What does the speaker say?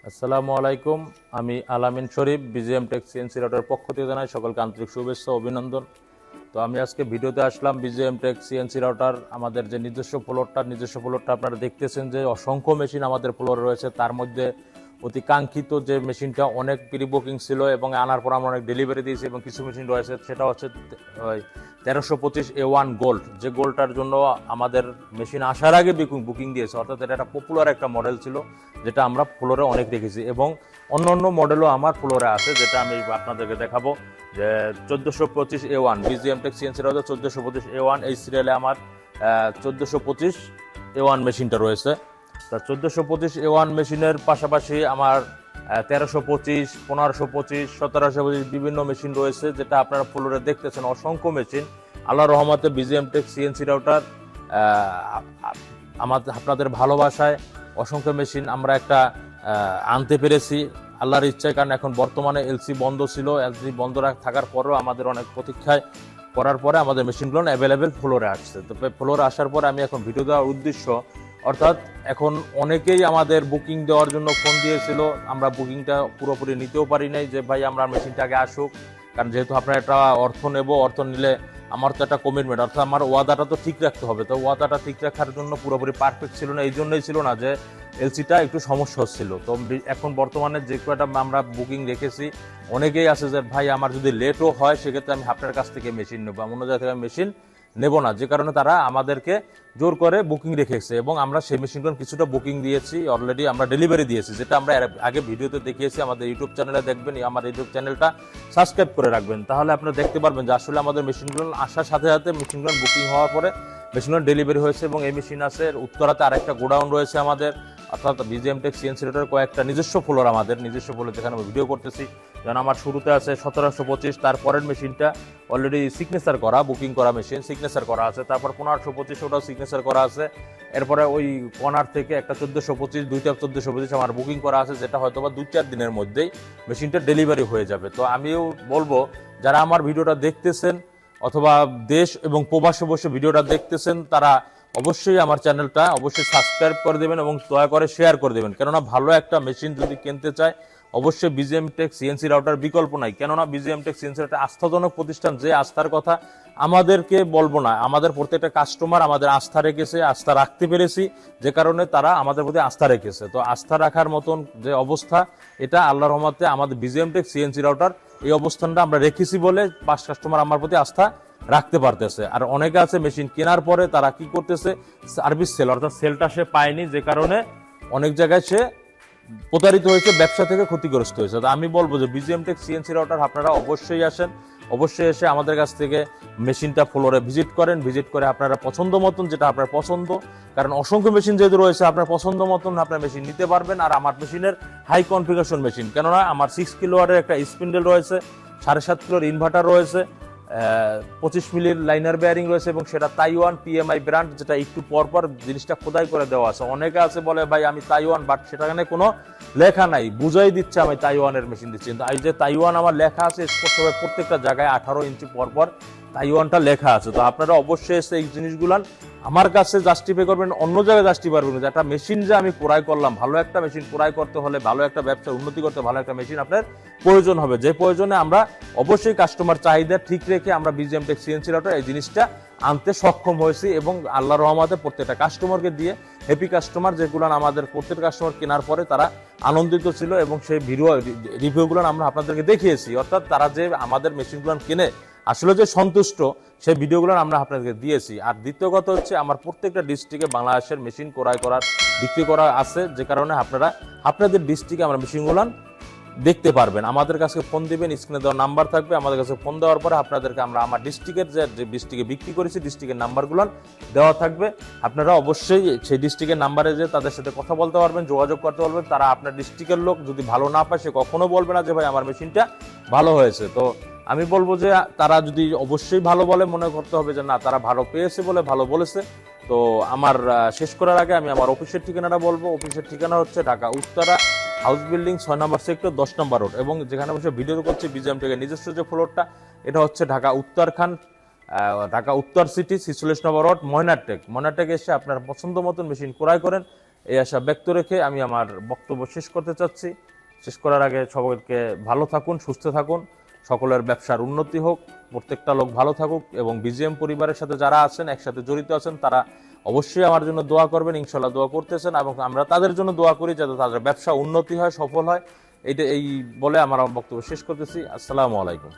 আসসালামু আলাইকুম। আমি আলামিন শরীফ, বিজিএম টেক সিএনসি রাউটার পক্ষ থেকে জানাই সকলকে আন্তরিক শুভেচ্ছা ও অভিনন্দন। তো আমি আজকে ভিডিওতে আসলাম বিজিএম টেক সিএনসি রাউটার আমাদের যে নিজস্ব ফ্লোরটা আপনারা দেখতেছেন যে অসংখ্য মেশিন আমাদের ফ্লোরে রয়েছে। তার মধ্যে অতি কাঙ্ক্ষিত যে মেশিনটা অনেক প্রি বুকিং ছিল এবং আনার পর আমরা অনেক ডেলিভারি দিয়েছি এবং কিছু মেশিন রয়েছে, সেটা হচ্ছে 1325A1 গোল্ড। যে গোল্ডটার জন্য আমাদের মেশিন আসার আগে বুকিং দিয়েছে, অর্থাৎ এটা একটা পপুলার একটা মডেল ছিল যেটা আমরা ফ্লোরে অনেক দেখেছি এবং অন্য অন্য মডেলও আমার ফ্লোরে আছে, যেটা আমি আপনাদেরকে দেখাবো। যে 1425A1 BGM take CNC router 1425A1 এই সিরিয়ালে আমার 1425A1 মেশিনটা রয়েছে। তা 1425A1 মেশিনের পাশাপাশি আমার 1325, 1525, 1725 বিভিন্ন মেশিন রয়েছে, যেটা আপনারা ফ্লোরে দেখতেছেন। অসংখ্য মেশিন, আল্লাহ রহমতে বিজিএম টেক সিএনসি রাউটার আপনাদের ভালোবাসায় অসংখ্য মেশিন আমরা একটা আনতে পেরেছি আল্লাহর ইচ্ছায়। কারণ এখন বর্তমানে এলসি বন্ধ ছিল, এলসি বন্ধ থাকার পরেও আমাদের অনেক প্রতীক্ষায় করার পরে আমাদের মেশিনগুলো অ্যাভেলেবেল ফ্লোরে আসছে। তো ফ্লোরে আসার পরে আমি এখন ভিডিও দেওয়ার উদ্দেশ্য, অর্থাৎ এখন অনেকেই আমাদের বুকিং দেওয়ার জন্য ফোন দিয়েছিল, আমরা বুকিংটা পুরোপুরি নিতেও পারি নাই যে ভাই আমরা মেশিনটা আগে আসুক। কারণ যেহেতু আপনার একটা অর্থ নেব, অর্থ নিলে আমার তো একটা কমিটমেন্ট, অর্থাৎ আমার ওয়াদাটা তো ঠিক রাখতে হবে। তো ওয়াদাটা ঠিক রাখার জন্য পুরোপুরি পারফেক্ট ছিল না, এই জন্যই ছিল না যে এলসিটা একটু সমস্যা হচ্ছিল। তো এখন বর্তমানে যে কয়টা আমরা বুকিং রেখেছি, অনেকেই আছে যে ভাই আমার যদি লেটও হয় সেক্ষেত্রে আমি আপনার কাছ থেকে মেশিন নেবো, অন্য জায়গা থেকে মেশিন নেব না, যে কারণে তারা আমাদেরকে জোর করে বুকিং রেখেছে এবং আমরা সেই মেশিনগুলো কিছুটা বুকিং দিয়েছি, অলরেডি আমরা ডেলিভারি দিয়েছি, যেটা আমরা আগে ভিডিওতে দেখিয়েছি। আমাদের ইউটিউব চ্যানেলে দেখবেন, আমার ইউটিউব চ্যানেলটা সাবস্ক্রাইব করে রাখবেন, তাহলে আপনারা দেখতে পারবেন যে আসলে আমাদের মেশিনগুলো আসার সাথে সাথে মেশিনগুলো বুকিং হওয়ার পরে মেশিনগুলো ডেলিভারি হয়েছে। এবং এই মেশিন আছে উত্তরাতে আরেকটা গোডাউন রয়েছে আমাদের, অর্থাৎ বিজিএম টেক সিএনসি রাউটার কয়েকটা নিজস্ব ফ্লোর, আমাদের নিজস্ব ফ্লোর যেখানে আমি ভিডিও করতেছি। যেমন আমার শুরুতে আছে 1725, তারপরের মেশিনটা অলরেডি সিগনেচার করা, বুকিং করা মেশিন, সিগনেচার করা আছে। তারপর 1525 ওটাও সিগনেচার করা আছে। এরপরে ওই কর্নার থেকে একটা 1425, দুইটা 1425 আমার বুকিং করা আছে, যেটা হয়তো বা 2-4 দিনের মধ্যেই মেশিনটা ডেলিভারি হয়ে যাবে। তো আমিও বলবো যারা আমার ভিডিওটা দেখতেছেন অথবা দেশ এবং প্রবাসে বসে ভিডিওটা দেখতেছেন, তারা অবশ্যই আমার চ্যানেলটা অবশ্যই সাবস্ক্রাইব করে দেবেন এবং দয়া করে শেয়ার করে দেবেন। কেননা ভালো একটা মেশিন যদি কিনতে চায় অবশ্যই বিজিএম টেক সিএনসি রাউটার বিকল্প নাই। কেননা বিজিএম টেক সিএনসি রাউটার আস্থাজনক প্রতিষ্ঠান, যে আস্থার কথা আমাদেরকে বলবো না, আমাদের প্রত্যেকটা কাস্টমার আমাদের আস্থা রেখেছে, আস্থা রাখতে পেরেছি, যে কারণে তারা আমাদের প্রতি আস্থা রেখেছে। তো আস্থা রাখার মতন যে অবস্থা, এটা আল্লাহর রহমতে আমাদের বিজিএম টেক সিএনসি রাউটার এই অবস্থানটা আমরা রেখেছি বলে 5 কাস্টমার আমার প্রতি আস্থা রাখতে পারতেছে। আর অনেকে আছে মেশিন কেনার পরে তারা কি করতেছে, সার্ভিস সেল, অর্থাৎ সেলটা সে পায়নি, যে কারণে অনেক জায়গায় সে প্রতারিত হয়েছে, ব্যবসা থেকে ক্ষতিগ্রস্ত হয়েছে। তো আমি বলবো যে বিজিএম টেক সিএনসি রাউটার আপনারা অবশ্যই আসেন, অবশ্যই এসে আমাদের কাছ থেকে মেশিনটা ফ্লোরে ভিজিট করেন, ভিজিট করে আপনারা পছন্দ মতন, যেটা আপনার পছন্দ, কারণ অসংখ্য মেশিন যেহেতু রয়েছে আপনার পছন্দ মতন আপনার মেশিন নিতে পারবেন। আর আমার মেশিনের হাই কনফিগারেশন মেশিন, কেননা আমার 6 কিলোওয়াটের একটা স্পিন্ডেল রয়েছে, 7.5 কিলোর ইনভার্টার রয়েছে, 25 মিলির লাইনার বেয়ারিং রয়েছে এবং সেটা তাইওয়ান পিএমআই ব্র্যান্ড, যেটা একটু পরপর জিনিসটা খোদাই করে দেওয়া আছে। অনেকে আছে বলে ভাই আমি তাইওয়ান, বাট সেটাখানে কোনো লেখা নাই, বুঝাই দিচ্ছে আমি তাইওয়ানের মেশিন দিচ্ছি, কিন্তু এই যে তাইওয়ান আমার লেখা আছে স্পষ্টভাবে প্রত্যেকটা জায়গায় 18 ইঞ্চি পরপর তাইওয়ানটা লেখা আছে। তো আপনারা অবশ্যই এসে এই জিনিসগুলো আমার কাছে জাস্টিফাই করবেন, অন্য জায়গায় জাস্টিফাই করবেন যে একটা মেশিন যে আমি ক্রয় করলাম, ভালো একটা মেশিন ক্রয় করতে হলে, ভালো একটা ব্যবসা উন্নতি করতে ভালো একটা মেশিন আপনার প্রয়োজন হবে, যে প্রয়োজনে আমরা অবশ্যই কাস্টমার চাহিদা ঠিক রেখে আমরা বিজিএম টেক সিএনসি রাউটার এই জিনিসটা আনতে সক্ষম হয়েছি এবং আল্লাহর রহমতে প্রত্যেকটা কাস্টমারকে দিয়ে হ্যাপি কাস্টমার, যেগুলো আমাদের প্রত্যেকটা কাস্টমার কেনার পরে তারা আনন্দিত ছিল এবং সেই ভিডিও রিভিউগুলো আমরা আপনাদেরকে দেখিয়েছি, অর্থাৎ তারা যে আমাদের মেশিনগুলো কিনে আসলে যে সন্তুষ্ট, সেই ভিডিওগুলো আমরা আপনাদেরকে দিয়েছি। আর দ্বিতীয় কথা হচ্ছে আমার প্রত্যেকটা ডিস্ট্রিক্টে বাংলাদেশের মেশিন ক্রয় করার বিক্রি করা আছে, যে কারণে আপনারা আপনাদের ডিস্ট্রিক্টে আমরা মেশিনগুলো দেখতে পারবেন। আমাদের কাছে ফোন দিবেন, স্ক্রিনে দেওয়ার নাম্বার থাকবে, আমাদের কাছে ফোন দেওয়ার পরে আপনাদেরকে আমরা আমার ডিস্ট্রিক্টের যে ডিস্ট্রিক্টে বিক্রি করেছি ডিস্ট্রিক্টের নাম্বারগুলো দেওয়া থাকবে। আপনারা অবশ্যই সেই ডিস্ট্রিক্টের নাম্বারে যে তাদের সাথে কথা বলতে পারবেন, যোগাযোগ করতে পারবেন। তারা আপনার ডিস্ট্রিক্টের লোক যদি ভালো না পায় সে কখনো বলবে না যে ভাই আমার মেশিনটা ভালো হয়েছে। তো আমি বলবো যে তারা যদি অবশ্যই ভালো বলে, মনে করতে হবে যে না তারা ভালো পেয়েছে বলে ভালো বলেছে। তো আমার শেষ করার আগে আমি আমার অফিসের ঠিকানাটা বলবো। অফিসের ঠিকানা হচ্ছে ঢাকা উত্তরা, হাউস বিল্ডিং 6 নম্বর সেক্টর, 10 নম্বর রোড, এবং যেখানে বসে ভিডিও করছি বিজিএম টেকের নিজস্ব যে ফ্লোরটা, এটা হচ্ছে ঢাকা উত্তরখান, ঢাকা উত্তর সিটি 46 নম্বর রোড, ময়নারটেক। ময়নারটেক এসে আপনার পছন্দ মতন মেশিন ক্রয় করেন এই আশা ব্যক্ত রেখে আমি আমার বক্তব্য শেষ করতে চাচ্ছি। শেষ করার আগে সকলকে ভালো থাকুন, সুস্থ থাকুন, সকলের ব্যবসার উন্নতি হোক, প্রত্যেকটা লোক ভালো থাকুক এবং বিজিএম পরিবারের সাথে যারা আছেন, একসাথে জড়িত আছেন, তারা অবশ্যই আমার জন্য দোয়া করবেন। ইনশাল্লাহ দোয়া করতেছেন এবং আমরা তাদের জন্য দোয়া করি যাতে তাদের ব্যবসা উন্নতি হয়, সফল হয়। এই বলে আমার বক্তব্য শেষ করতেছি। আসসালামু আলাইকুম।